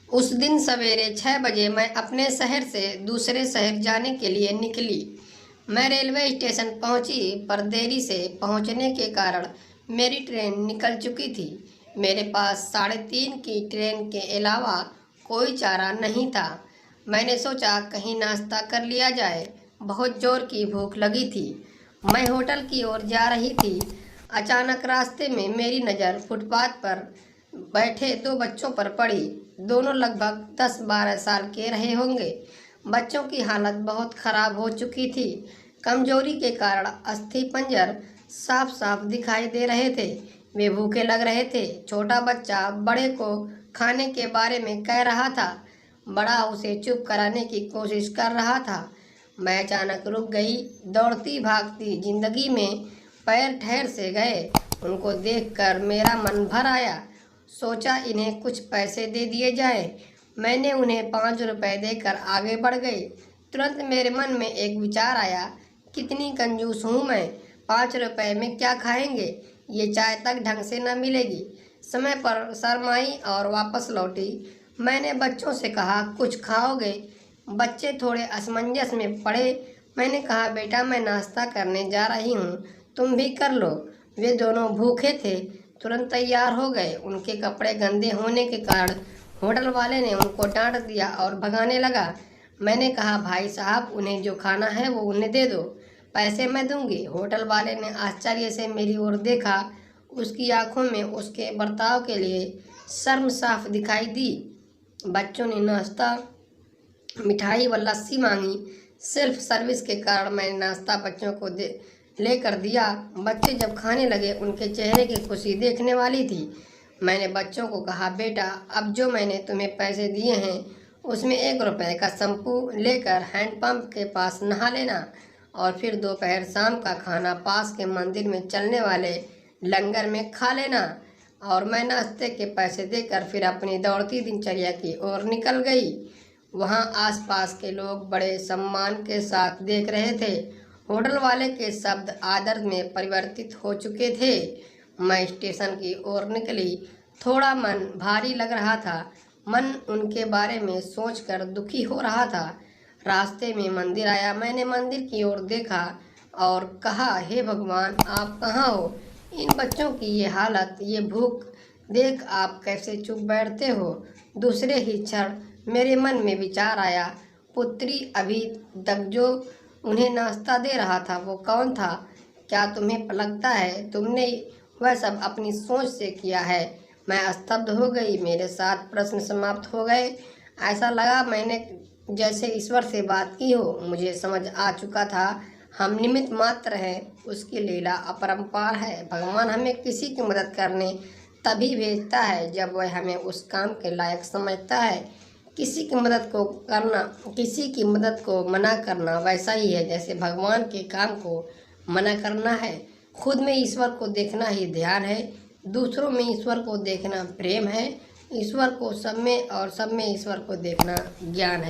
उस दिन सवेरे 6 बजे मैं अपने शहर से दूसरे शहर जाने के लिए निकली। मैं रेलवे स्टेशन पहुंची, पर देरी से पहुंचने के कारण मेरी ट्रेन निकल चुकी थी। मेरे पास 3:30 की ट्रेन के अलावा कोई चारा नहीं था। मैंने सोचा कहीं नाश्ता कर लिया जाए। बहुत जोर की भूख लगी थी। मैं होटल की ओर जा रही थी। अचानक रास्ते में मेरी नज़र फुटपाथ पर बैठे 2 बच्चों पर पड़ी। दोनों लगभग 10-12 साल के रहे होंगे। बच्चों की हालत बहुत खराब हो चुकी थी। कमजोरी के कारण अस्थि पंजर साफ साफ दिखाई दे रहे थे। वे भूखे लग रहे थे। छोटा बच्चा बड़े को खाने के बारे में कह रहा था। बड़ा उसे चुप कराने की कोशिश कर रहा था। मैं अचानक रुक गई। दौड़ती भागती जिंदगी में पैर ठहर से गए। उनको देखकर मेरा मन भर आया। सोचा इन्हें कुछ पैसे दे दिए जाए। मैंने उन्हें 5 रुपए देकर आगे बढ़ गई। तुरंत मेरे मन में एक विचार आया, कितनी कंजूस हूँ मैं। 5 रुपए में क्या खाएंगे? ये चाय तक ढंग से न मिलेगी। समय पर शर्माई और वापस लौटी। मैंने बच्चों से कहा, कुछ खाओगे? बच्चे थोड़े असमंजस में पड़े। मैंने कहा, बेटा मैं नाश्ता करने जा रही हूँ, तुम भी कर लो। वे दोनों भूखे थे, तुरंत तैयार हो गए। उनके कपड़े गंदे होने के कारण होटल वाले ने उनको डांट दिया और भगाने लगा। मैंने कहा, भाई साहब उन्हें जो खाना है वो उन्हें दे दो, पैसे मैं दूंगी। होटल वाले ने आश्चर्य से मेरी ओर देखा। उसकी आंखों में उसके बर्ताव के लिए शर्म साफ दिखाई दी। बच्चों ने नाश्ता, मिठाई व लस्सी मांगी। सेल्फ सर्विस के कारण मैंने नाश्ता बच्चों को लेकर दिया। बच्चे जब खाने लगे उनके चेहरे की खुशी देखने वाली थी। मैंने बच्चों को कहा, बेटा अब जो मैंने तुम्हें पैसे दिए हैं उसमें 1 रुपए का शैम्पू लेकर हैंडपंप के पास नहा लेना और फिर दोपहर शाम का खाना पास के मंदिर में चलने वाले लंगर में खा लेना। और मैं नाश्ते के पैसे देकर फिर अपनी दौड़ती दिनचर्या की ओर निकल गई। वहाँ आसपास के लोग बड़े सम्मान के साथ देख रहे थे। होटल वाले के शब्द आदर में परिवर्तित हो चुके थे। मैं स्टेशन की ओर निकली। थोड़ा मन भारी लग रहा था। मन उनके बारे में सोचकर दुखी हो रहा था। रास्ते में मंदिर आया। मैंने मंदिर की ओर देखा और कहा, हे भगवान आप कहाँ हो? इन बच्चों की ये हालत, ये भूख देख आप कैसे चुप बैठते हो? दूसरे ही क्षण मेरे मन में विचार आया, पुत्री अभी तक जो उन्हें नाश्ता दे रहा था वो कौन था? क्या तुम्हें लगता है तुमने वह सब अपनी सोच से किया है? मैं स्तब्ध हो गई। मेरे साथ प्रश्न समाप्त हो गए। ऐसा लगा मैंने जैसे ईश्वर से बात की हो। मुझे समझ आ चुका था हम निमित्त मात्र हैं, उसकी लीला अपरंपार है। भगवान हमें किसी की मदद करने तभी भेजता है जब वह हमें उस काम के लायक समझता है। किसी की मदद को मना करना वैसा ही है जैसे भगवान के काम को मना करना है। खुद में ईश्वर को देखना ही ध्यान है, दूसरों में ईश्वर को देखना प्रेम है। ईश्वर को सब में और सब में ईश्वर को देखना ज्ञान है।